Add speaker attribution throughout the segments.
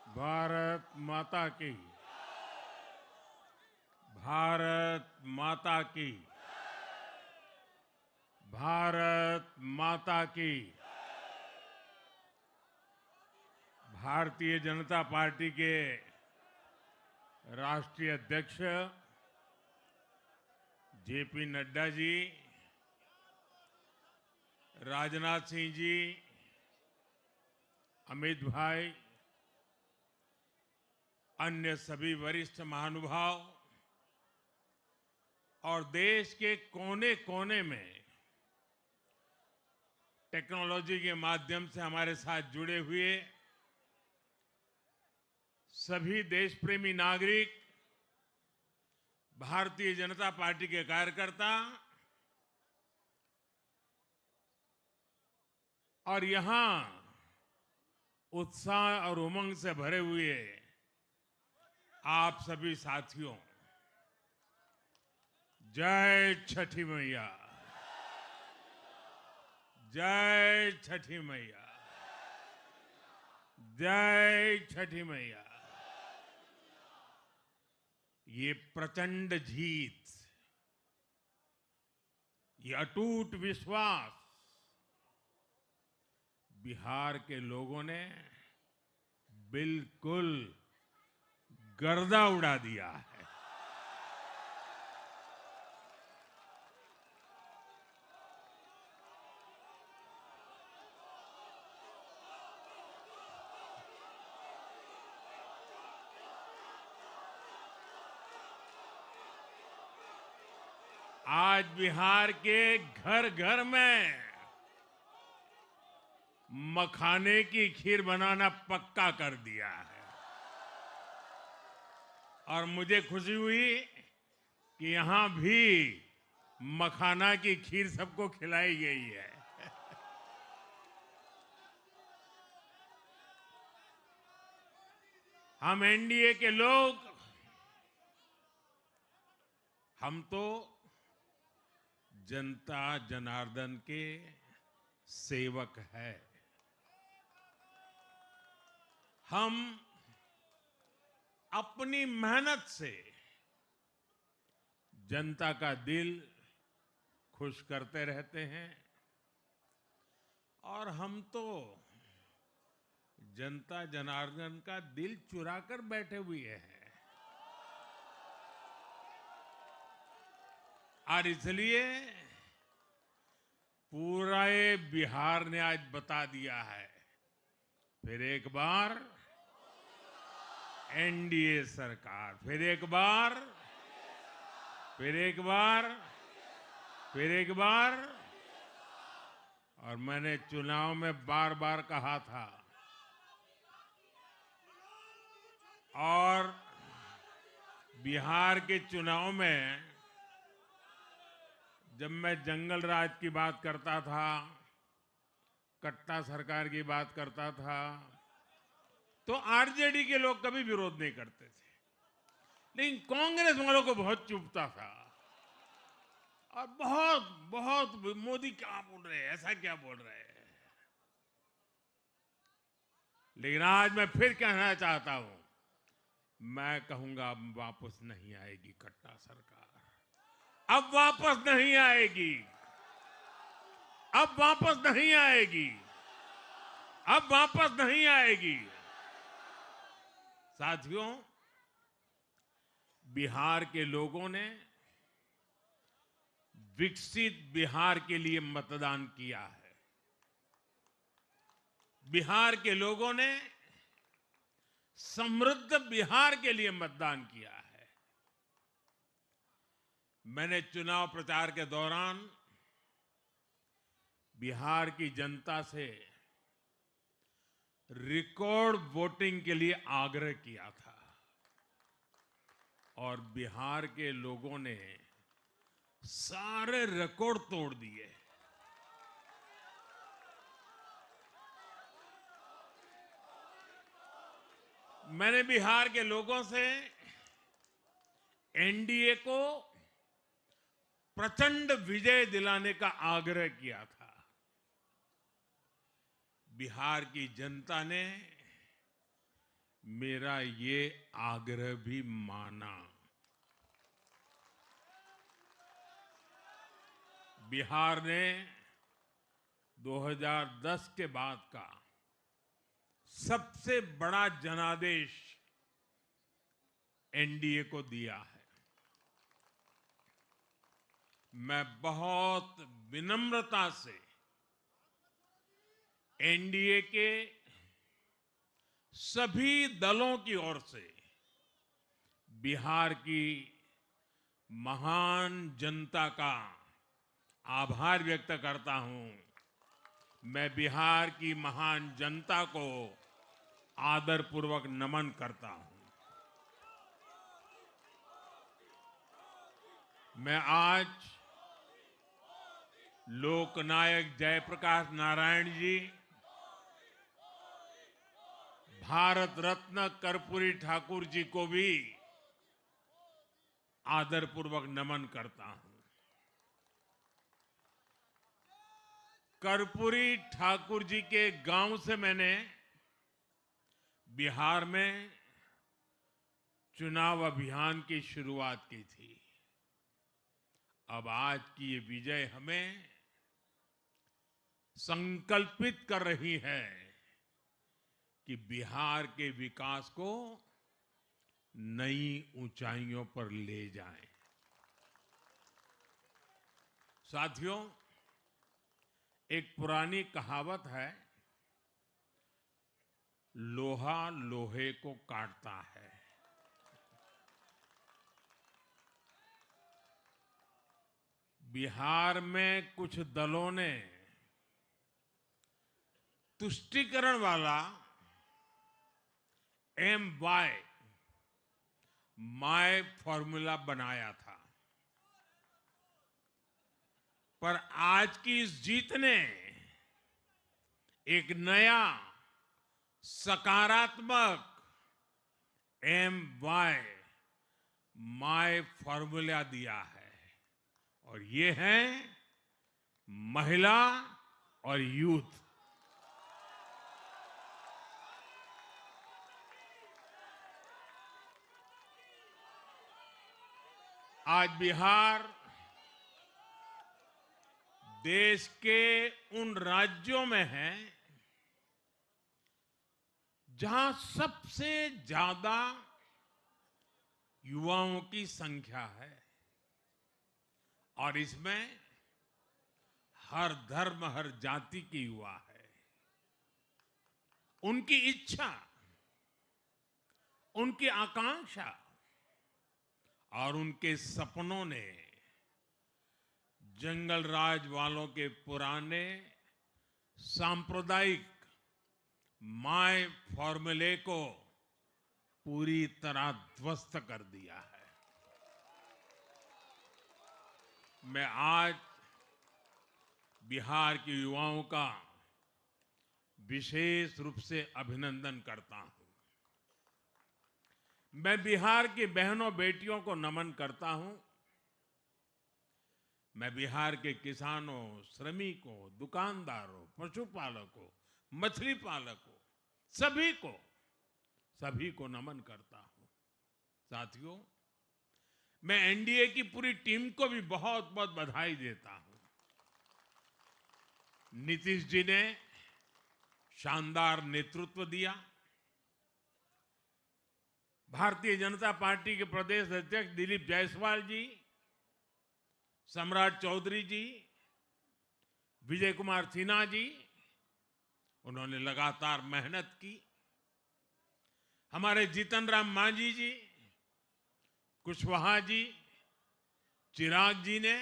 Speaker 1: भारत माता की। भारत माता की। भारत माता की। भारतीय जनता पार्टी के राष्ट्रीय अध्यक्ष जेपी नड्डा जी, राजनाथ सिंह जी, अमित भाई, अन्य सभी वरिष्ठ महानुभाव और देश के कोने कोने में टेक्नोलॉजी के माध्यम से हमारे साथ जुड़े हुए सभी देश प्रेमी नागरिक, भारतीय जनता पार्टी के कार्यकर्ता और यहां उत्साह और उमंग से भरे हुए आप सभी साथियों, जय छठी मैया। जय छठी मैया। जय छठी मैया। ये प्रचंड जीत, ये अटूट विश्वास बिहार के लोगों ने बिल्कुल गर्दा उड़ा दिया है। आज बिहार के घर घर में मखाने की खीर बनाना पक्का कर दिया है और मुझे खुशी हुई कि यहां भी मखाना की खीर सबको खिलाई गई है। हम एनडीए के लोग, हम तो जनता जनार्दन के सेवक है। हम अपनी मेहनत से जनता का दिल खुश करते रहते हैं और हम तो जनता जनार्दन का दिल चुरा कर बैठे हुए हैं। और इसलिए पूरा ये बिहार ने आज बता दिया है, फिर एक बार एनडीए सरकार, फिर एक बार, फिर एक बार, फिर एक बार। और मैंने चुनाव में बार बार कहा था और बिहार के चुनाव में जब मैं जंगल राज की बात करता था, कट्टा सरकार की बात करता था, तो आरजेडी के लोग कभी विरोध नहीं करते थे, लेकिन कांग्रेस वालों को बहुत चुभता था और बहुत बहुत मोदी क्या बोल रहे हैं, ऐसा क्या बोल रहे हैं। लेकिन आज मैं फिर कहना चाहता हूं, मैं कहूंगा अब वापस नहीं आएगी कट्टा सरकार, अब वापस नहीं आएगी, अब वापस नहीं आएगी, अब वापस नहीं आएगी। साथियों, बिहार के लोगों ने विकसित बिहार के लिए मतदान किया है। बिहार के लोगों ने समृद्ध बिहार के लिए मतदान किया है। मैंने चुनाव प्रचार के दौरान बिहार की जनता से रिकॉर्ड वोटिंग के लिए आग्रह किया था और बिहार के लोगों ने सारे रिकॉर्ड तोड़ दिए। मैंने बिहार के लोगों से एनडीए को प्रचंड विजय दिलाने का आग्रह किया था। बिहार की जनता ने मेरा ये आग्रह भी माना। बिहार ने 2010 के बाद का सबसे बड़ा जनादेश एनडीए को दिया है। मैं बहुत विनम्रता से एनडीए के सभी दलों की ओर से बिहार की महान जनता का आभार व्यक्त करता हूं। मैं बिहार की महान जनता को आदरपूर्वक नमन करता हूं। मैं आज लोकनायक जयप्रकाश नारायण जी, भारत रत्न कर्पूरी ठाकुर जी को भी आदरपूर्वक नमन करता हूं। कर्पूरी ठाकुर जी के गांव से मैंने बिहार में चुनाव अभियान की शुरुआत की थी। अब आज की ये विजय हमें संकल्पित कर रही है कि बिहार के विकास को नई ऊंचाइयों पर ले जाएं। साथियों, एक पुरानी कहावत है, लोहा लोहे को काटता है। बिहार में कुछ दलों ने तुष्टीकरण वाला माय फॉर्मूला बनाया था, पर आज की इस जीत ने एक नया सकारात्मक माय फॉर्मूला दिया है, और ये है महिला और यूथ। आज बिहार देश के उन राज्यों में है जहां सबसे ज्यादा युवाओं की संख्या है, और इसमें हर धर्म हर जाति के युवा है। उनकी इच्छा, उनकी आकांक्षा और उनके सपनों ने जंगल राज वालों के पुराने सांप्रदायिक माय फॉर्मूले को पूरी तरह ध्वस्त कर दिया है। मैं आज बिहार के युवाओं का विशेष रूप से अभिनंदन करता हूं। मैं बिहार की बहनों बेटियों को नमन करता हूं। मैं बिहार के किसानों, श्रमिकों, दुकानदारों, पशुपालकों, मछली पालकों, सभी को नमन करता हूं। साथियों, मैं एनडीए की पूरी टीम को भी बहुत बहुत बधाई देता हूं। नीतीश जी ने शानदार नेतृत्व दिया। भारतीय जनता पार्टी के प्रदेश अध्यक्ष दिलीप जायसवाल जी, सम्राट चौधरी जी, विजय कुमार सिन्हा जी, उन्होंने लगातार मेहनत की। हमारे जीतन राम मांझी जी, कुशवाहा जी, चिराग जी ने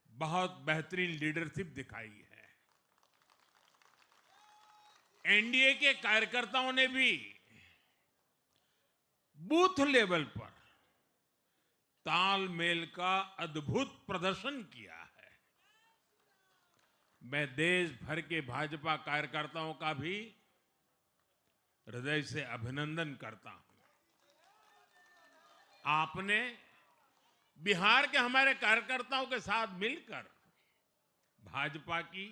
Speaker 1: बहुत बेहतरीन लीडरशिप दिखाई है। एनडीए के कार्यकर्ताओं ने भी बूथ लेवल पर तालमेल का अद्भुत प्रदर्शन किया है। मैं देश भर के भाजपा कार्यकर्ताओं का भी हृदय से अभिनंदन करता हूं। आपने बिहार के हमारे कार्यकर्ताओं के साथ मिलकर भाजपा की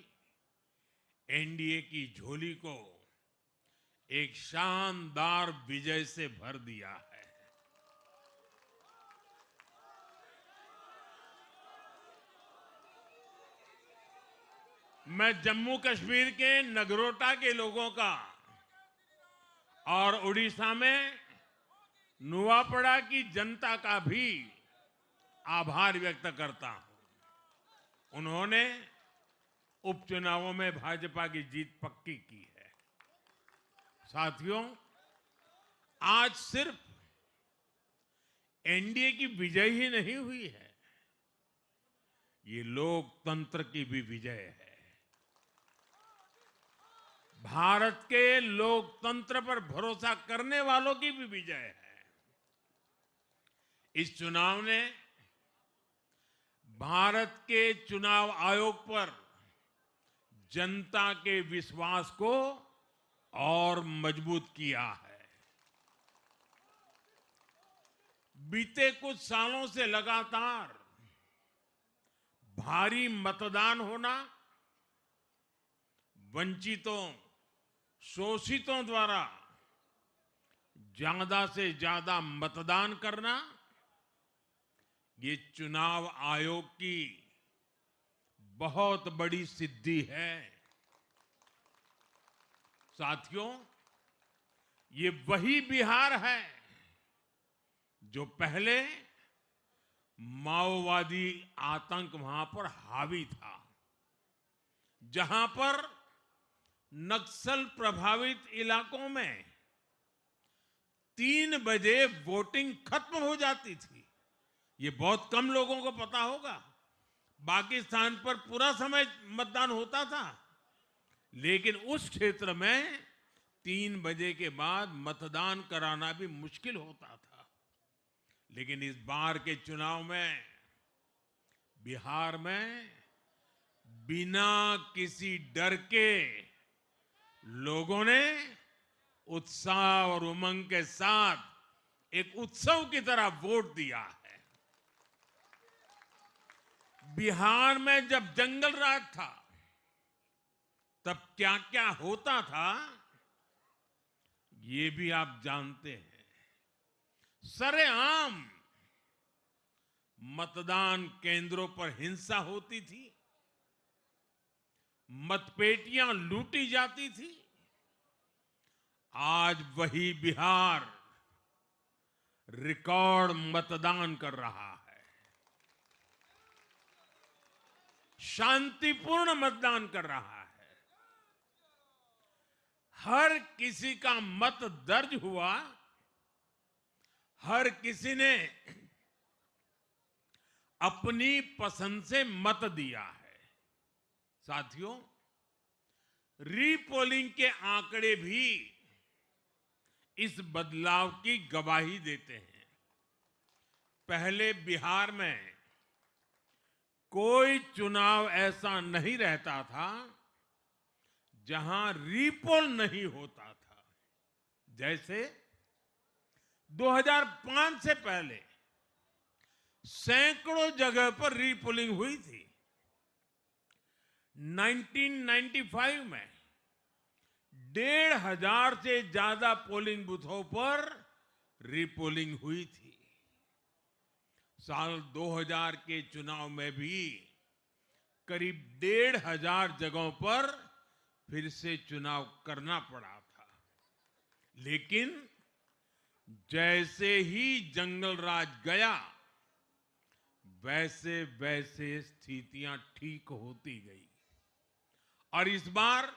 Speaker 1: एनडीए की झोली को एक शानदार विजय से भर दिया है। मैं जम्मू कश्मीर के नगरोटा के लोगों का और उड़ीसा में नुआपड़ा की जनता का भी आभार व्यक्त करता हूं। उन्होंने उपचुनावों में भाजपा की जीत पक्की की है। साथियों, आज सिर्फ एनडीए की विजय ही नहीं हुई है, ये लोकतंत्र की भी विजय है। भारत के लोकतंत्र पर भरोसा करने वालों की भी विजय है। इस चुनाव ने भारत के चुनाव आयोग पर जनता के विश्वास को और मजबूत किया है। बीते कुछ सालों से लगातार भारी मतदान होना, वंचितों, शोषितों द्वारा ज्यादा से ज्यादा मतदान करना, ये चुनाव आयोग की बहुत बड़ी सिद्धि है। साथियों, ये वही बिहार है जो पहले माओवादी आतंक वहां पर हावी था, जहां पर नक्सल प्रभावित इलाकों में 3 बजे वोटिंग खत्म हो जाती थी। ये बहुत कम लोगों को पता होगा। बाकी स्थान पर पूरा समय मतदान होता था, लेकिन उस क्षेत्र में 3 बजे के बाद मतदान कराना भी मुश्किल होता था। लेकिन इस बार के चुनाव में बिहार में बिना किसी डर के लोगों ने उत्साह और उमंग के साथ एक उत्सव की तरह वोट दिया है। बिहार में जब जंगल राज था, तब क्या क्या होता था, ये भी आप जानते हैं। सरेआम मतदान केंद्रों पर हिंसा होती थी, मतपेटियां लूटी जाती थी। आज वही बिहार रिकॉर्ड मतदान कर रहा है, शांतिपूर्ण मतदान कर रहा है। हर किसी का मत दर्ज हुआ, हर किसी ने अपनी पसंद से मत दिया है। साथियों, रीपोलिंग के आंकड़े भी इस बदलाव की गवाही देते हैं। पहले बिहार में कोई चुनाव ऐसा नहीं रहता था जहां रीपोल नहीं होता था। जैसे 2005 से पहले सैकड़ों जगह पर रीपोलिंग हुई थी। 1995 में 1,500 से ज्यादा पोलिंग बूथों पर रीपोलिंग हुई थी। साल 2000 के चुनाव में भी करीब 1,500 जगहों पर फिर से चुनाव करना पड़ा था। लेकिन जैसे ही जंगल राज गया, वैसे वैसे स्थितियां ठीक होती गई और इस बार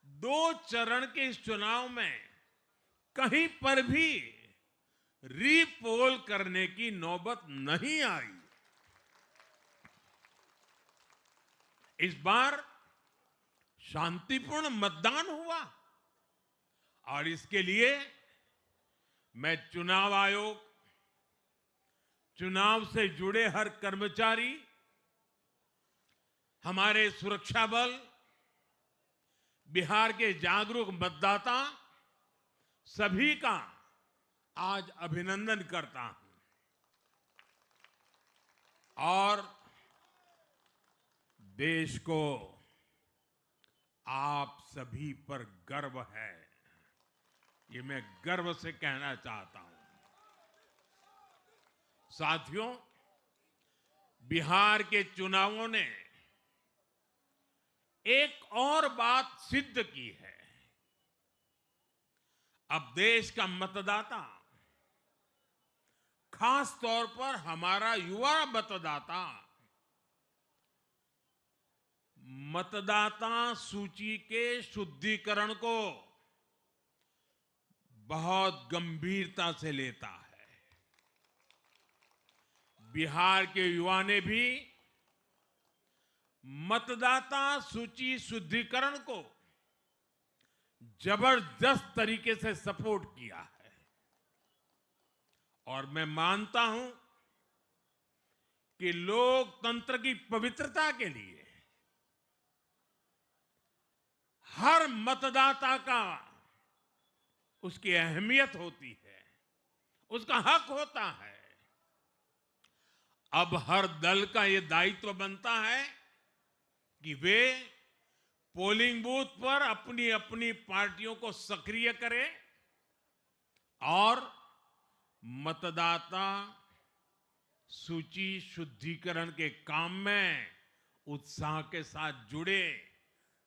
Speaker 1: 2 चरण के इस चुनाव में कहीं पर भी रीपोल करने की नौबत नहीं आई। इस बार शांतिपूर्ण मतदान हुआ और इसके लिए मैं चुनाव आयोग, चुनाव से जुड़े हर कर्मचारी, हमारे सुरक्षा बल, बिहार के जागरूक मतदाता, सभी का आज अभिनंदन करता हूं और देश को आप सभी पर गर्व है। ये मैं गर्व से कहना चाहता हूं। साथियों, बिहार के चुनावों ने एक और बात सिद्ध की है। अब देश का मतदाता, खास तौर पर हमारा युवा मतदाता, मतदाता सूची के शुद्धिकरण को बहुत गंभीरता से लेता है। बिहार के युवा ने भी मतदाता सूची शुद्धिकरण को जबरदस्त तरीके से सपोर्ट किया है और मैं मानता हूं कि लोकतंत्र की पवित्रता के लिए हर मतदाता का उसकी अहमियत होती है, उसका हक होता है। अब हर दल का यह दायित्व बनता है कि वे पोलिंग बूथ पर अपनी अपनी पार्टियों को सक्रिय करें और मतदाता सूची शुद्धिकरण के काम में उत्साह के साथ जुड़े,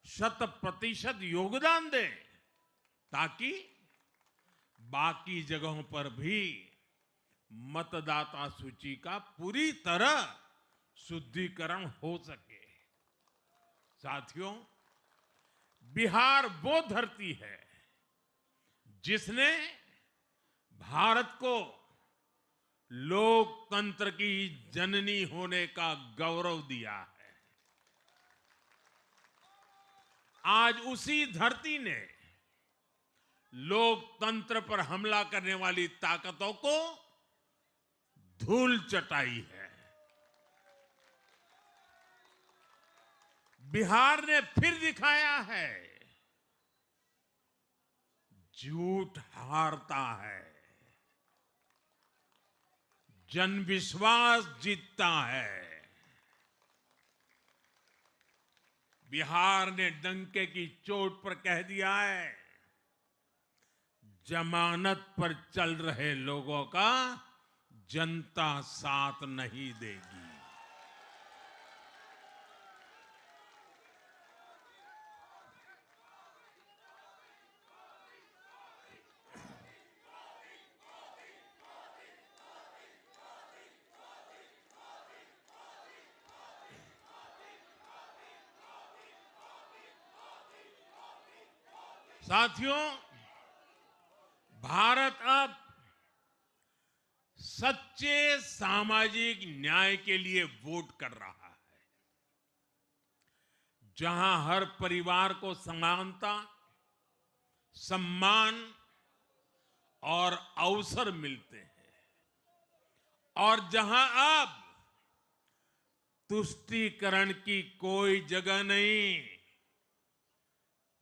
Speaker 1: 100% योगदान दें, ताकि बाकी जगहों पर भी मतदाता सूची का पूरी तरह शुद्धिकरण हो सके। साथियों, बिहार वो धरती है जिसने भारत को लोकतंत्र की जननी होने का गौरव दिया है। आज उसी धरती ने लोकतंत्र पर हमला करने वाली ताकतों को धूल चटाई है। बिहार ने फिर दिखाया है, झूठ हारता है, जनविश्वास जीतता है। बिहार ने डंके की चोट पर कह दिया है, जमानत पर चल रहे लोगों का जनता साथ नहीं देगी। साथियों, भारत अब सच्चे सामाजिक न्याय के लिए वोट कर रहा है, जहां हर परिवार को समानता, सम्मान और अवसर मिलते हैं और जहां अब तुष्टीकरण की कोई जगह नहीं,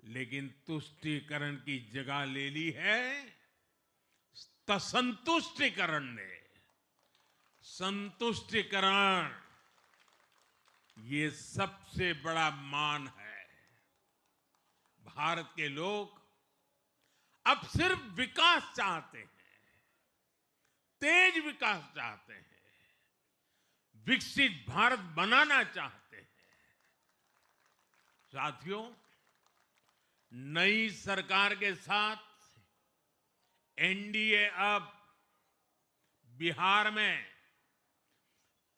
Speaker 1: लेकिन तुष्टीकरण की जगह ले ली है संतुष्टीकरण ने। संतुष्टीकरण ये सबसे बड़ा मान है। भारत के लोग अब सिर्फ विकास चाहते हैं, तेज विकास चाहते हैं, विकसित भारत बनाना चाहते हैं। साथियों, नई सरकार के साथ एनडीए अब बिहार में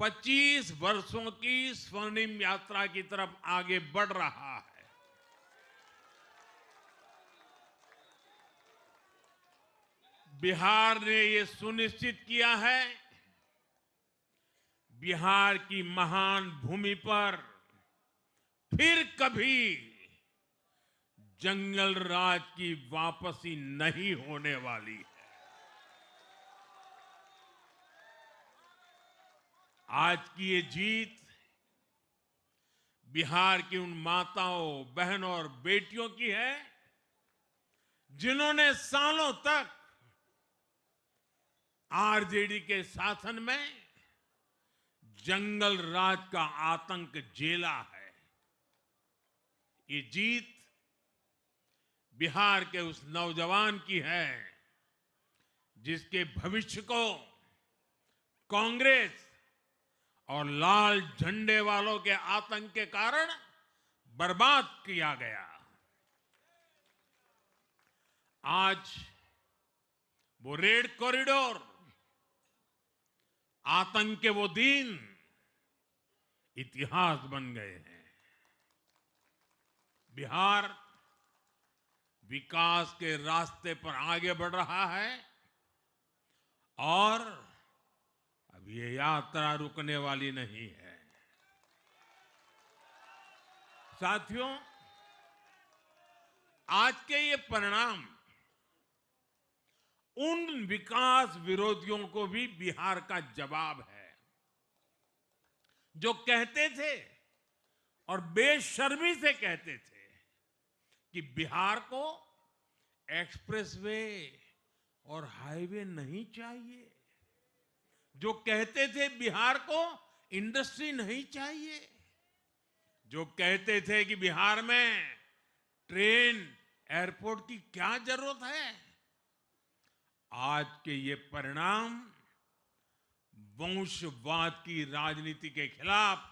Speaker 1: 25 वर्षों की स्वर्णिम यात्रा की तरफ आगे बढ़ रहा है। बिहार ने ये सुनिश्चित किया है, बिहार की महान भूमि पर फिर कभी जंगल राज की वापसी नहीं होने वाली है। आज की ये जीत बिहार की उन माताओं, बहनों और बेटियों की है जिन्होंने सालों तक आरजेडी के शासन में जंगल राज का आतंक झेला है। ये जीत बिहार के उस नौजवान की है जिसके भविष्य को कांग्रेस और लाल झंडे वालों के आतंक के कारण बर्बाद किया गया। आज वो रेड कॉरिडोर, आतंक के वो दिन इतिहास बन गए हैं। बिहार विकास के रास्ते पर आगे बढ़ रहा है और अब ये यात्रा रुकने वाली नहीं है। साथियों, आज के ये परिणाम उन विकास विरोधियों को भी बिहार का जवाब है जो कहते थे और बेशर्मी से कहते थे कि बिहार को एक्सप्रेसवे और हाईवे नहीं चाहिए, जो कहते थे बिहार को इंडस्ट्री नहीं चाहिए, जो कहते थे कि बिहार में ट्रेन एयरपोर्ट की क्या जरूरत है। आज के ये परिणाम वंशवाद की राजनीति के खिलाफ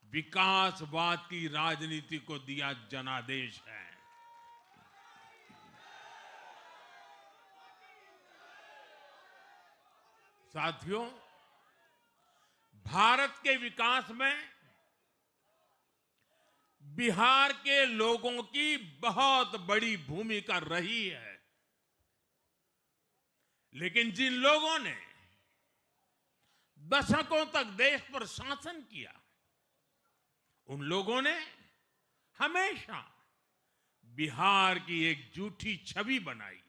Speaker 1: विकासवाद की राजनीति को दिया जनादेश है। साथियों, भारत के विकास में बिहार के लोगों की बहुत बड़ी भूमिका रही है, लेकिन जिन लोगों ने दशकों तक देश पर शासन किया, उन लोगों ने हमेशा बिहार की एक झूठी छवि बनाई।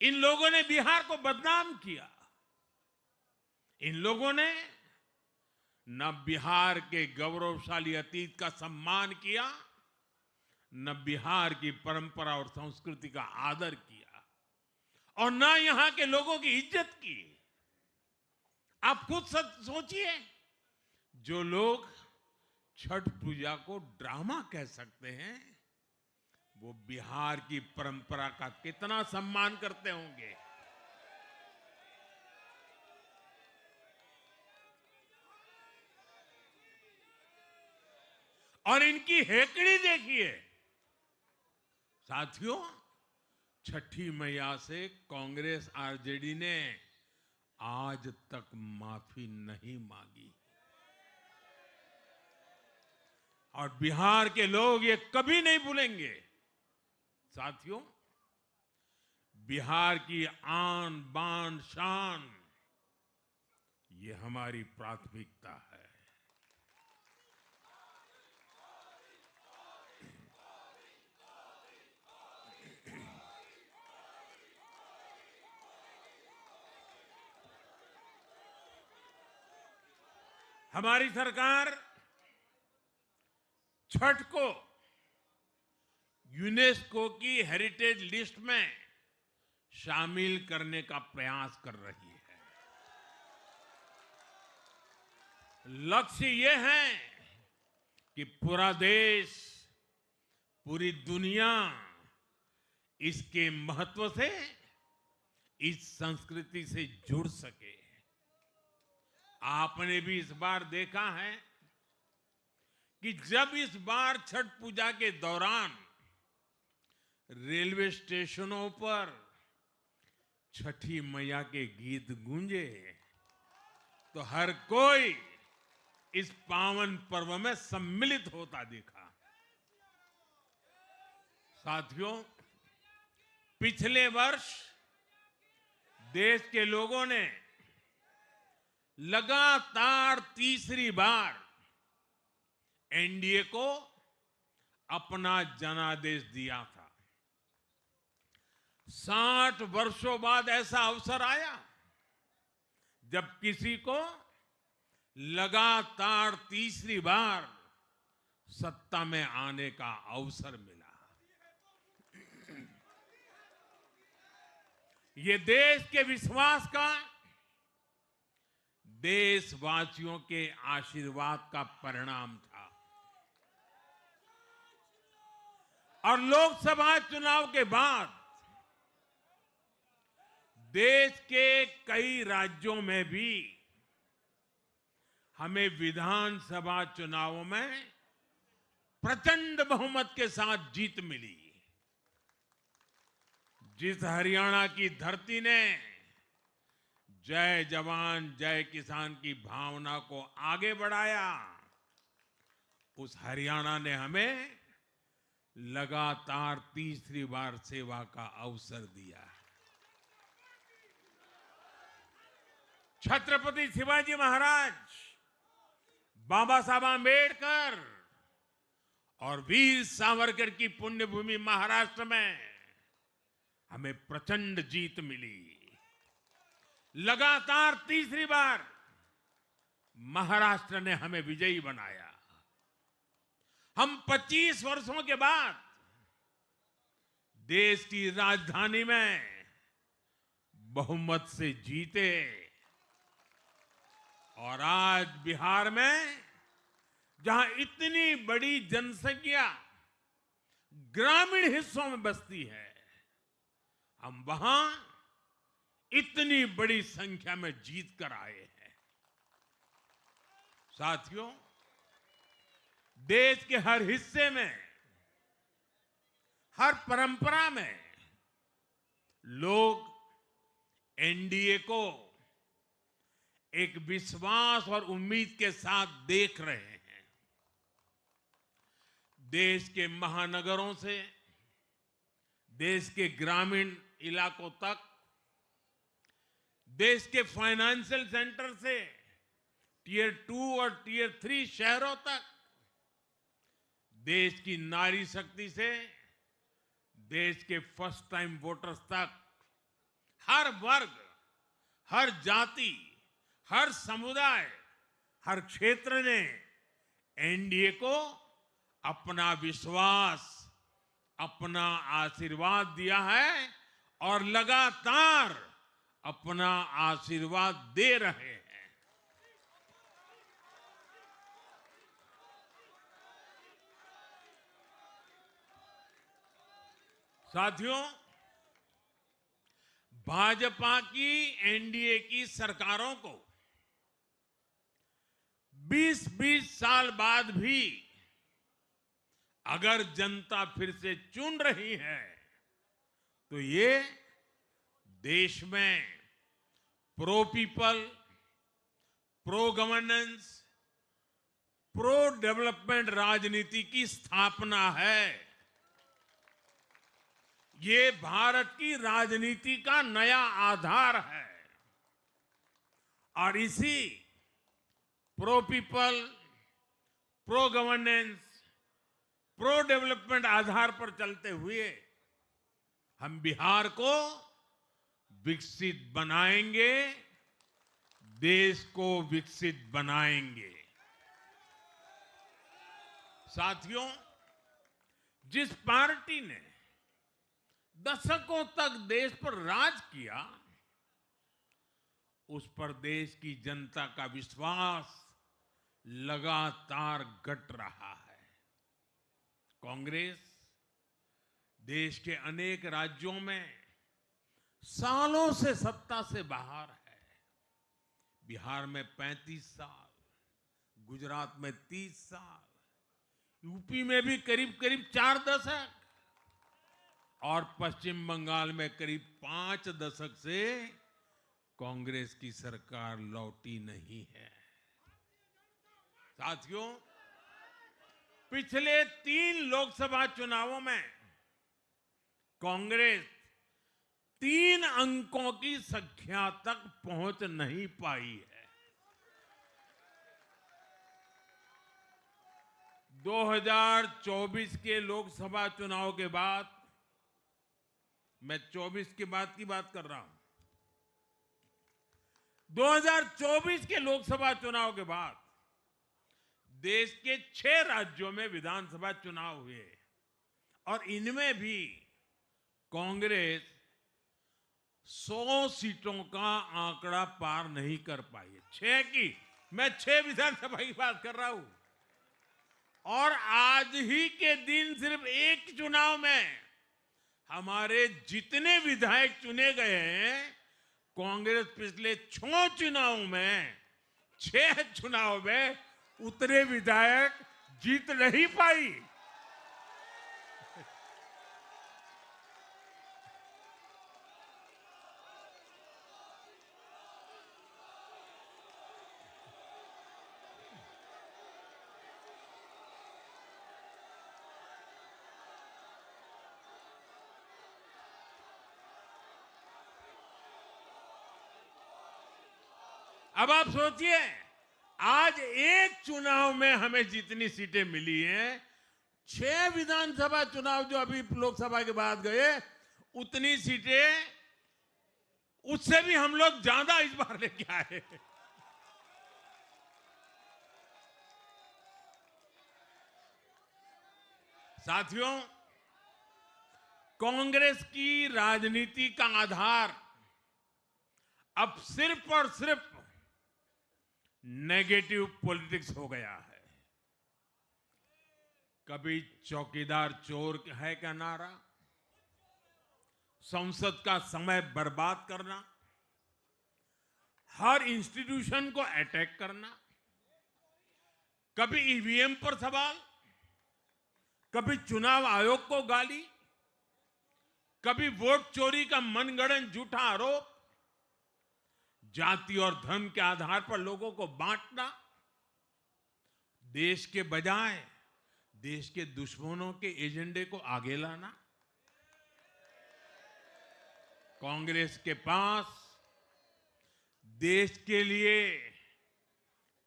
Speaker 1: इन लोगों ने बिहार को बदनाम किया। इन लोगों ने न बिहार के गौरवशाली अतीत का सम्मान किया, न बिहार की परंपरा और संस्कृति का आदर किया, और न यहां के लोगों की इज्जत की। आप खुद सोचिए, जो लोग छठ पूजा को ड्रामा कह सकते हैं, वो बिहार की परंपरा का कितना सम्मान करते होंगे। और इनकी हेकड़ी देखिए। साथियों, छठी मैया से कांग्रेस आरजेडी ने आज तक माफी नहीं मांगी, और बिहार के लोग ये कभी नहीं भूलेंगे। साथियों, बिहार की आन बान शान ये हमारी प्राथमिकता है। हमारी सरकार छठ को यूनेस्को की हेरिटेज लिस्ट में शामिल करने का प्रयास कर रही है। लक्ष्य ये है कि पूरा देश, पूरी दुनिया इसके महत्व से, इस संस्कृति से जुड़ सके। आपने भी इस बार देखा है कि जब इस बार छठ पूजा के दौरान रेलवे स्टेशनों पर छठी मैया के गीत गूंजे, तो हर कोई इस पावन पर्व में सम्मिलित होता दिखा। साथियों, पिछले वर्ष देश के लोगों ने लगातार तीसरी बार एनडीए को अपना जनादेश दिया था। 60 वर्षों बाद ऐसा अवसर आया जब किसी को लगातार तीसरी बार सत्ता में आने का अवसर मिला। ये देश के विश्वास का, देशवासियों के आशीर्वाद का परिणाम था। और लोकसभा चुनाव के बाद देश के कई राज्यों में भी हमें विधानसभा चुनावों में प्रचंड बहुमत के साथ जीत मिली। जिस हरियाणा की धरती ने जय जवान जय किसान की भावना को आगे बढ़ाया, उस हरियाणा ने हमें लगातार तीसरी बार सेवा का अवसर दिया है। छत्रपति शिवाजी महाराज, बाबा साहब आंबेडकर और वीर सावरकर की पुण्यभूमि महाराष्ट्र में हमें प्रचंड जीत मिली। लगातार तीसरी बार महाराष्ट्र ने हमें विजयी बनाया। हम 25 वर्षों के बाद देश की राजधानी में बहुमत से जीते और आज बिहार में जहां इतनी बड़ी जनसंख्या ग्रामीण हिस्सों में बसती है, हम वहां इतनी बड़ी संख्या में जीत कर आए हैं। साथियों, देश के हर हिस्से में, हर परंपरा में लोग एनडीए को एक विश्वास और उम्मीद के साथ देख रहे हैं। देश के महानगरों से देश के ग्रामीण इलाकों तक, देश के फाइनेंशियल सेंटर से टियर 2 और टियर 3 शहरों तक, देश की नारी शक्ति से देश के फर्स्ट टाइम वोटर्स तक, हर वर्ग, हर जाति, हर समुदाय, हर क्षेत्र ने एनडीए को अपना विश्वास, अपना आशीर्वाद दिया है और लगातार अपना आशीर्वाद दे रहे हैं। साथियों, भाजपा की एनडीए की सरकारों को 20-20 साल बाद भी अगर जनता फिर से चुन रही है तो ये देश में pro people, pro governance, pro development राजनीति की स्थापना है। ये भारत की राजनीति का नया आधार है और इसी pro people, pro governance, pro development आधार पर चलते हुए हम बिहार को विकसित बनाएंगे, देश को विकसित बनाएंगे। साथियों, जिस पार्टी ने दशकों तक देश पर राज किया, उस पर देश की जनता का विश्वास लगातार घट रहा है। कांग्रेस देश के अनेक राज्यों में सालों से सत्ता से बाहर है। बिहार में 35 साल, गुजरात में 30 साल, यूपी में भी करीब करीब 4 दशक और पश्चिम बंगाल में करीब 5 दशक से कांग्रेस की सरकार लौटी नहीं है। साथियों, पिछले 3 लोकसभा चुनावों में कांग्रेस 3 अंकों की संख्या तक पहुंच नहीं पाई है। 2024 के लोकसभा चुनाव के बाद, मैं 24 के बाद की बात कर रहा हूं, 2024 के लोकसभा चुनाव के बाद देश के 6 राज्यों में विधानसभा चुनाव हुए और इनमें भी कांग्रेस 100 सीटों का आंकड़ा पार नहीं कर पाई है। 6 की, मैं 6 विधानसभा की बात कर रहा हूं और आज ही के दिन सिर्फ एक चुनाव में हमारे जितने विधायक चुने गए हैं, कांग्रेस पिछले 6 चुनाव में 6 चुनाव में उतने विधायक जीत नहीं पाई। अब आप सोचिए, आज एक चुनाव में हमें जितनी सीटें मिली हैं, 6 विधानसभा चुनाव जो अभी लोकसभा के बाद गए, उतनी सीटें उससे भी हम लोग ज्यादा इस बार लेके आए। साथियों, कांग्रेस की राजनीति का आधार अब सिर्फ और सिर्फ नेगेटिव पॉलिटिक्स हो गया है। कभी चौकीदार चोर है का नारा, संसद का समय बर्बाद करना, हर इंस्टीट्यूशन को अटैक करना, कभी ईवीएम पर सवाल, कभी चुनाव आयोग को गाली, कभी वोट चोरी का मनगढ़ंत झूठा आरोप, जाति और धर्म के आधार पर लोगों को बांटना, देश के बजाय देश के दुश्मनों के एजेंडे को आगे लाना। कांग्रेस के पास देश के लिए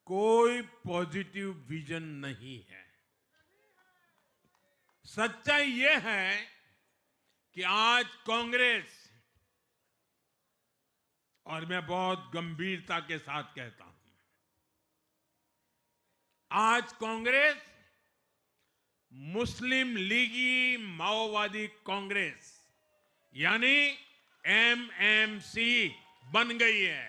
Speaker 1: कोई पॉजिटिव विजन नहीं है। सच्चाई यह है कि आज कांग्रेस, और मैं बहुत गंभीरता के साथ कहता हूं, आज कांग्रेस मुस्लिम लीगी माओवादी कांग्रेस यानी एमएमसी बन गई है।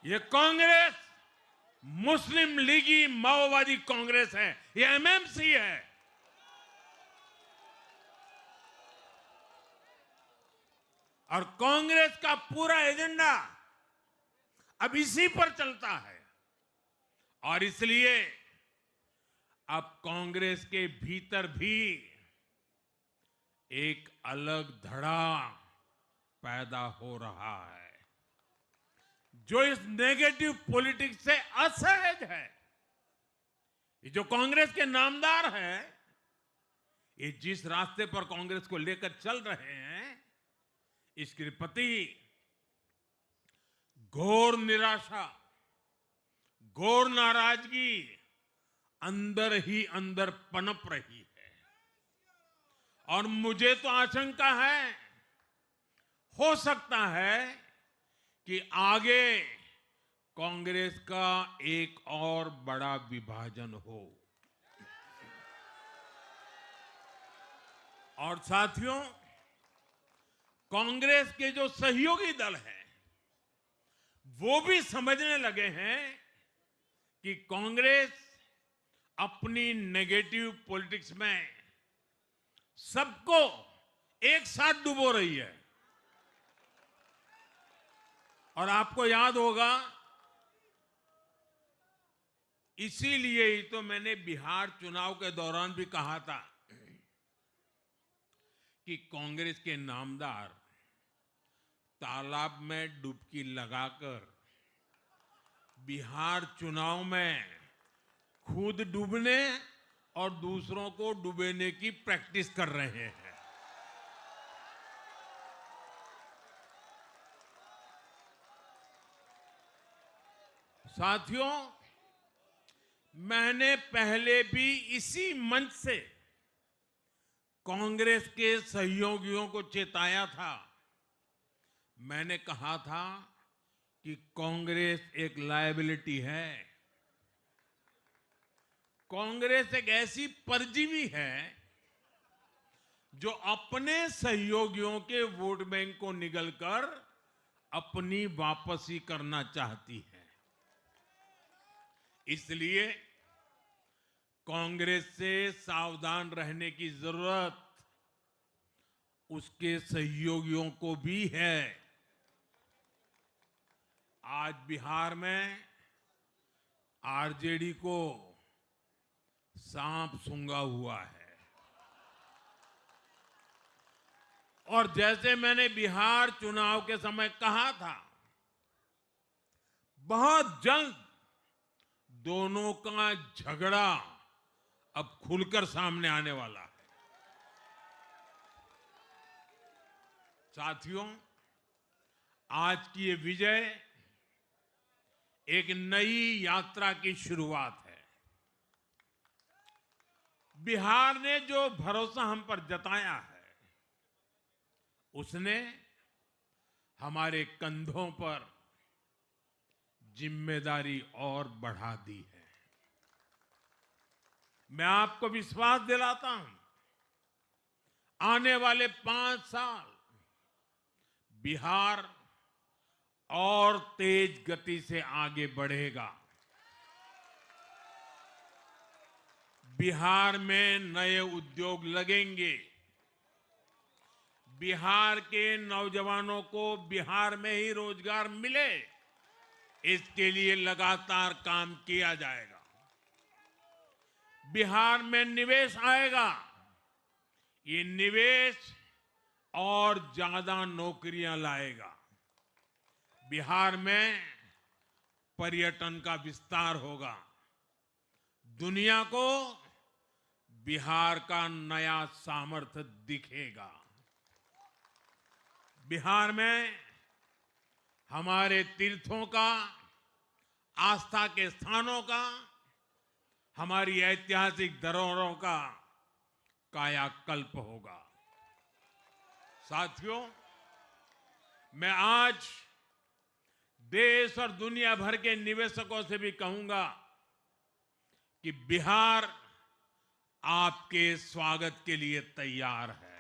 Speaker 1: ये कांग्रेस मुस्लिम लीगी माओवादी कांग्रेस है, ये एमएमसी है। और कांग्रेस का पूरा एजेंडा अब इसी पर चलता है। और इसलिए अब कांग्रेस के भीतर भी एक अलग धड़ा पैदा हो रहा है, जो इस नेगेटिव पॉलिटिक्स से असहज है। ये जो कांग्रेस के नामदार हैं, ये जिस रास्ते पर कांग्रेस को लेकर चल रहे हैं, इसके प्रति घोर निराशा, घोर नाराजगी अंदर ही अंदर पनप रही है। और मुझे तो आशंका है, हो सकता है कि आगे कांग्रेस का एक और बड़ा विभाजन हो। और साथियों, कांग्रेस के जो सहयोगी दल हैं, वो भी समझने लगे हैं कि कांग्रेस अपनी नेगेटिव पॉलिटिक्स में सबको एक साथ डुबो रही है। और आपको याद होगा, इसीलिए ही तो मैंने बिहार चुनाव के दौरान भी कहा था कि कांग्रेस के नामदार तालाब में डुबकी लगाकर बिहार चुनाव में खुद डूबने और दूसरों को डुबेने की प्रैक्टिस कर रहे हैं। साथियों, मैंने पहले भी इसी मंच से कांग्रेस के सहयोगियों को चेताया था। मैंने कहा था कि कांग्रेस एक लायबिलिटी है, कांग्रेस एक ऐसी परजीवी है जो अपने सहयोगियों के वोट बैंक को निगलकर अपनी वापसी करना चाहती है। इसलिए कांग्रेस से सावधान रहने की जरूरत उसके सहयोगियों को भी है। आज बिहार में आरजेडी को सांप सूंघा हुआ है और जैसे मैंने बिहार चुनाव के समय कहा था, बहुत जल्द दोनों का झगड़ा अब खुलकर सामने आने वाला है। साथियों, आज की ये विजय एक नई यात्रा की शुरुआत है। बिहार ने जो भरोसा हम पर जताया है, उसने हमारे कंधों पर जिम्मेदारी और बढ़ा दी है। मैं आपको विश्वास दिलाता हूं, आने वाले 5 साल बिहार और तेज गति से आगे बढ़ेगा। बिहार में नए उद्योग लगेंगे। बिहार के नौजवानों को बिहार में ही रोजगार मिले, इसके लिए लगातार काम किया जाएगा। बिहार में निवेश आएगा। ये निवेश और ज्यादा नौकरियां लाएगा। बिहार में पर्यटन का विस्तार होगा। दुनिया को बिहार का नया सामर्थ्य दिखेगा। बिहार में हमारे तीर्थों का, आस्था के स्थानों का, हमारी ऐतिहासिक धरोहरों का कायाकल्प होगा। साथियों, मैं आज देश और दुनिया भर के निवेशकों से भी कहूंगा कि बिहार आपके स्वागत के लिए तैयार है।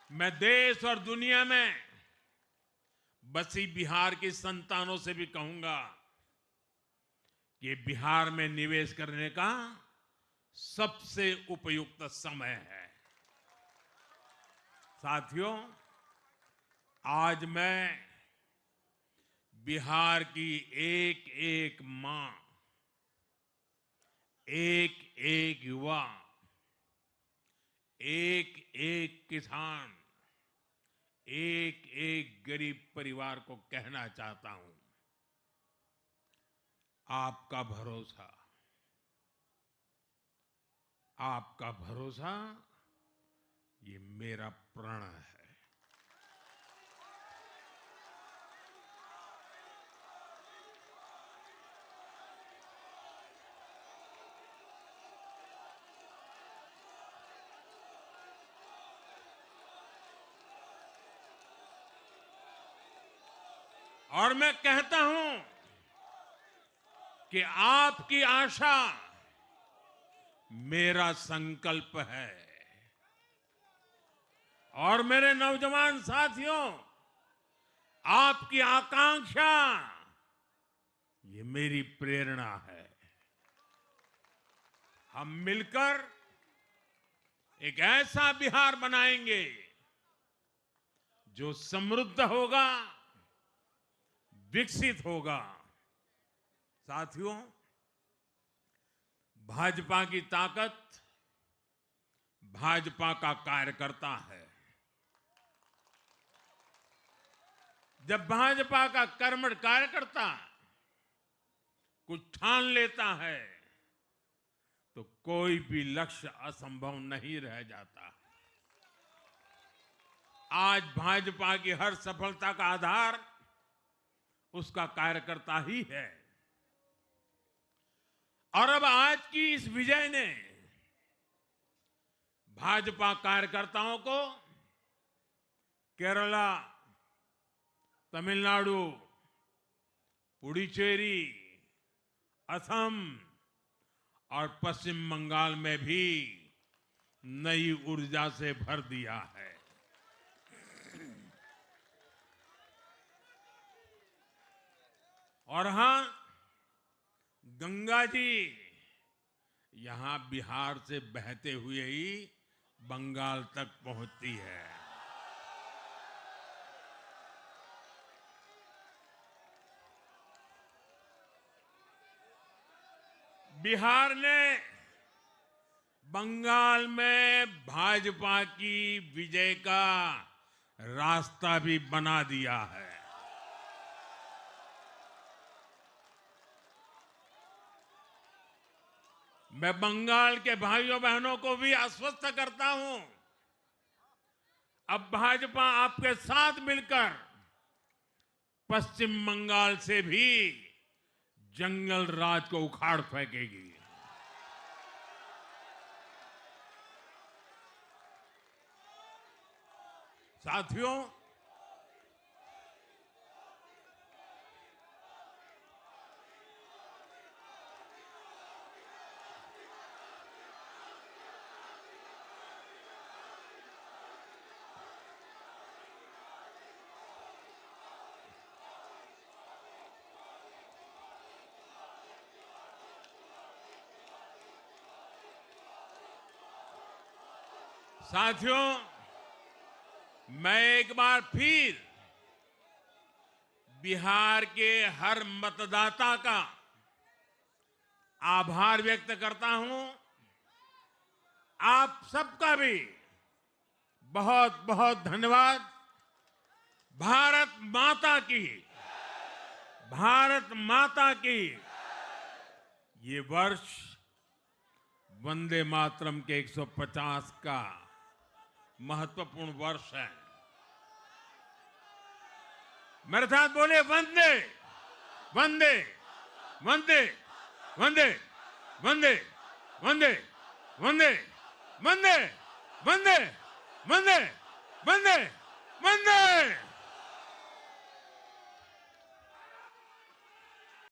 Speaker 1: मैं देश और दुनिया में बसी बिहार की संतानों से भी कहूंगा कि बिहार में निवेश करने का सबसे उपयुक्त समय है। साथियों, आज मैं बिहार की एक एक मां, एक एक युवा, एक एक किसान, एक एक गरीब परिवार को कहना चाहता हूं, आपका भरोसा, आपका भरोसा ये मेरा प्रण है। और मैं कहता हूं कि आपकी आशा मेरा संकल्प है। और मेरे नौजवान साथियों, आपकी आकांक्षा ये मेरी प्रेरणा है। हम मिलकर एक ऐसा बिहार बनाएंगे जो समृद्ध होगा, विकसित होगा। साथियों, भाजपा की ताकत भाजपा का कार्यकर्ता है। जब भाजपा का कर्मठ कार्यकर्ता कुछ ठान लेता है तो कोई भी लक्ष्य असंभव नहीं रह जाता। आज भाजपा की हर सफलता का आधार उसका कार्यकर्ता ही है। और अब आज की इस विजय ने भाजपा कार्यकर्ताओं को केरला, तमिलनाडु, पुडुचेरी, असम और पश्चिम बंगाल में भी नई ऊर्जा से भर दिया है। और हां, गंगा जी यहां बिहार से बहते हुए ही बंगाल तक पहुंचती है। बिहार ने बंगाल में भाजपा की विजय का रास्ता भी बना दिया है। मैं बंगाल के भाइयों बहनों को भी आश्वस्त करता हूं, अब भाजपा आपके साथ मिलकर पश्चिम बंगाल से भी जंगल राज को उखाड़ फेंकेगी। साथियों, साथियों, मैं एक बार फिर बिहार के हर मतदाता का आभार व्यक्त करता हूं। आप सबका भी बहुत बहुत धन्यवाद। भारत माता की, भारत माता की। ये वर्ष वंदे मातरम के 150 का महत्वपूर्ण वर्ष है। मेरे साथ बोले, वंदे वंदे वंदे वंदे वंदे वंदे वंदे वंदे वंदे वंदे वंदे वंदे।